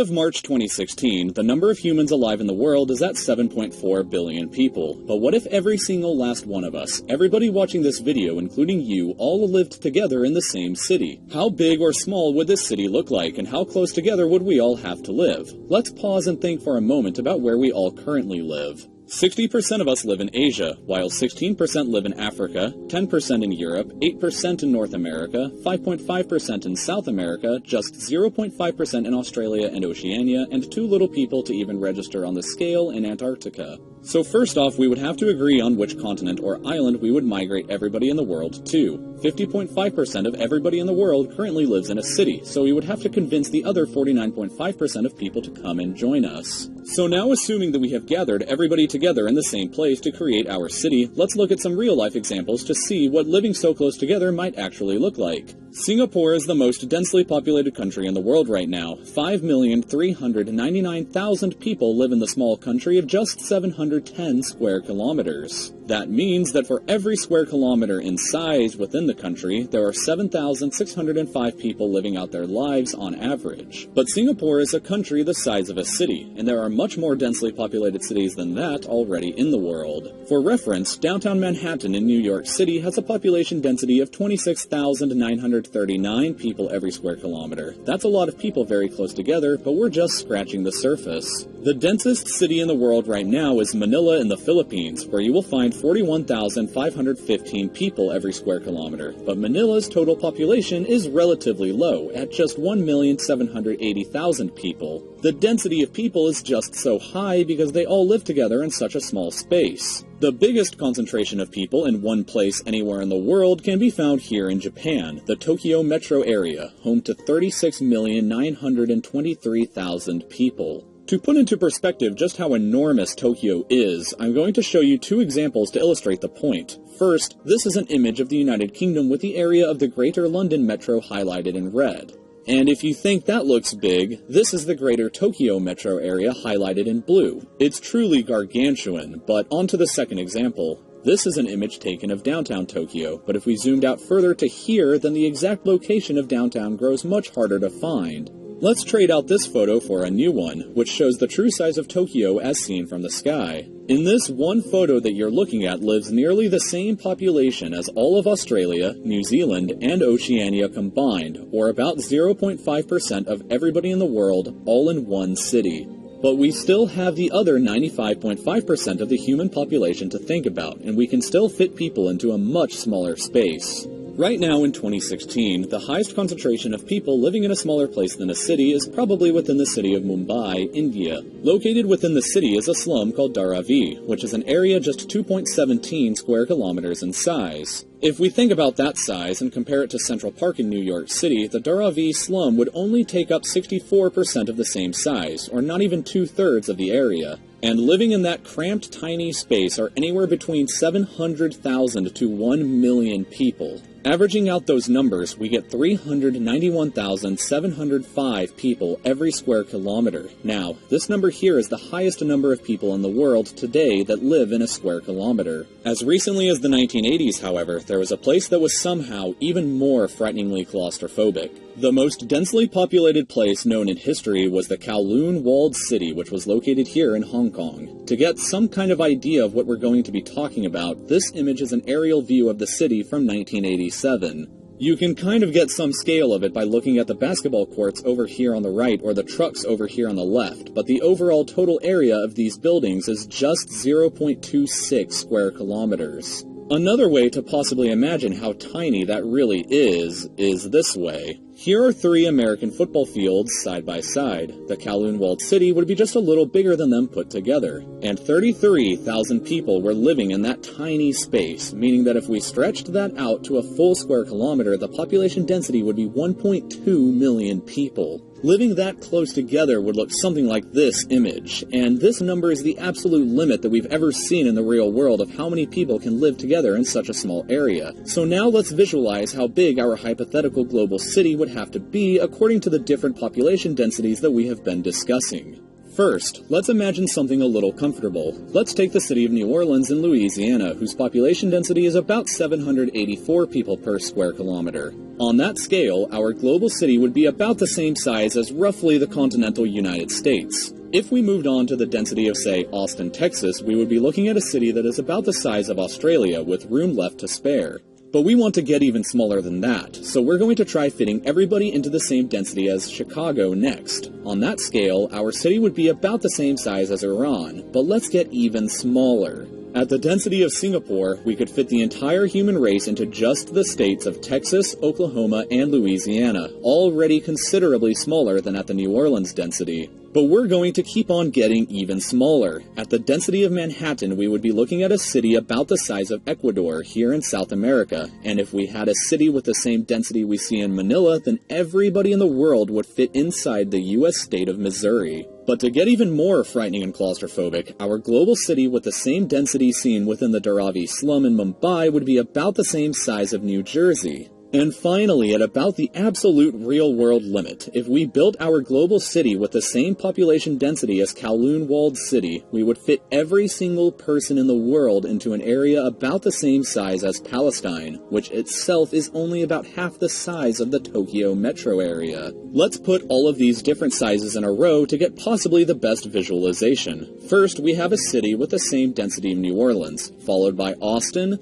As of March 2016, the number of humans alive in the world is at 7.4 billion people. But what if every single last one of us, everybody watching this video, including you, all lived together in the same city? How big or small would this city look like, and how close together would we all have to live? Let's pause and think for a moment about where we all currently live. 60% of us live in Asia, while 16% live in Africa, 10% in Europe, 8% in North America, 5.5% in South America, just 0.5% in Australia and Oceania, and too little people to even register on the scale in Antarctica. So first off, we would have to agree on which continent or island we would migrate everybody in the world to. 50.5% of everybody in the world currently lives in a city, so we would have to convince the other 49.5% of people to come and join us. So now, assuming that we have gathered everybody together in the same place to create our city, let's look at some real-life examples to see what living so close together might actually look like. Singapore is the most densely populated country in the world right now. 5,399,000 people live in the small country of just 710 square kilometers. That means that for every square kilometer in size within the country, there are 7,605 people living out their lives on average. But Singapore is a country the size of a city, and there are much more densely populated cities than that already in the world. For reference, downtown Manhattan in New York City has a population density of 26,939 people every square kilometer. That's a lot of people very close together, but we're just scratching the surface. The densest city in the world right now is Manila in the Philippines, where you will find 41,515 people every square kilometer, but Manila's total population is relatively low, at just 1,780,000 people. The density of people is just so high because they all live together in such a small space. The biggest concentration of people in one place anywhere in the world can be found here in Japan, the Tokyo metro area, home to 36,923,000 people. To put into perspective just how enormous Tokyo is, I'm going to show you two examples to illustrate the point. First, this is an image of the United Kingdom with the area of the Greater London Metro highlighted in red. And if you think that looks big, this is the Greater Tokyo metro area highlighted in blue. It's truly gargantuan, but onto the second example. This is an image taken of downtown Tokyo, but if we zoomed out further to here, then the exact location of downtown grows much harder to find. Let's trade out this photo for a new one, which shows the true size of Tokyo as seen from the sky. In this one photo that you're looking at lives nearly the same population as all of Australia, New Zealand, and Oceania combined, or about 0.5% of everybody in the world, all in one city. But we still have the other 95.5% of the human population to think about, and we can still fit people into a much smaller space. Right now in 2016, the highest concentration of people living in a smaller place than a city is probably within the city of Mumbai, India. Located within the city is a slum called Dharavi, which is an area just 2.17 square kilometers in size. If we think about that size and compare it to Central Park in New York City, the Dharavi slum would only take up 64% of the same size, or not even 2/3 of the area. And living in that cramped, tiny space are anywhere between 700,000 to 1 million people. Averaging out those numbers, we get 391,705 people every square kilometer. Now, this number here is the highest number of people in the world today that live in a square kilometer. As recently as the 1980s, however, there was a place that was somehow even more frighteningly claustrophobic. The most densely populated place known in history was the Kowloon Walled City, which was located here in Hong Kong. To get some kind of idea of what we're going to be talking about, this image is an aerial view of the city from 1987. You can kind of get some scale of it by looking at the basketball courts over here on the right or the trucks over here on the left, but the overall total area of these buildings is just 0.26 square kilometers. Another way to possibly imagine how tiny that really is this way. Here are 3 American football fields side by side. The Kowloon Walled City would be just a little bigger than them put together. And 33,000 people were living in that tiny space, meaning that if we stretched that out to a full square kilometer, the population density would be 1.2 million people. Living that close together would look something like this image, and this number is the absolute limit that we've ever seen in the real world of how many people can live together in such a small area. So now let's visualize how big our hypothetical global city would have to be according to the different population densities that we have been discussing. First, let's imagine something a little comfortable. Let's take the city of New Orleans in Louisiana, whose population density is about 784 people per square kilometer. On that scale, our global city would be about the same size as roughly the continental United States. If we moved on to the density of, say, Austin, Texas, we would be looking at a city that is about the size of Australia with room left to spare. But we want to get even smaller than that, so we're going to try fitting everybody into the same density as Chicago next. On that scale, our city would be about the same size as Iran, but let's get even smaller. At the density of Singapore, we could fit the entire human race into just the states of Texas, Oklahoma, and Louisiana, already considerably smaller than at the New Orleans density. But we're going to keep on getting even smaller. At the density of Manhattan, we would be looking at a city about the size of Ecuador here in South America, and if we had a city with the same density we see in Manila, then everybody in the world would fit inside the US state of Missouri. But to get even more frightening and claustrophobic, our global city with the same density seen within the Dharavi slum in Mumbai would be about the same size of New Jersey. And finally, at about the absolute real-world limit, if we built our global city with the same population density as Kowloon Walled City, we would fit every single person in the world into an area about the same size as Palestine, which itself is only about half the size of the Tokyo metro area. Let's put all of these different sizes in a row to get possibly the best visualization. First, we have a city with the same density of New Orleans, followed by Austin,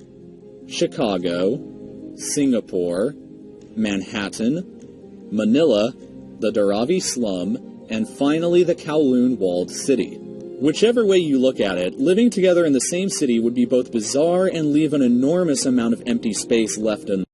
Chicago, Singapore, Manhattan, Manila, the Dharavi slum, and finally the Kowloon Walled City. Whichever way you look at it, living together in the same city would be both bizarre and leave an enormous amount of empty space left in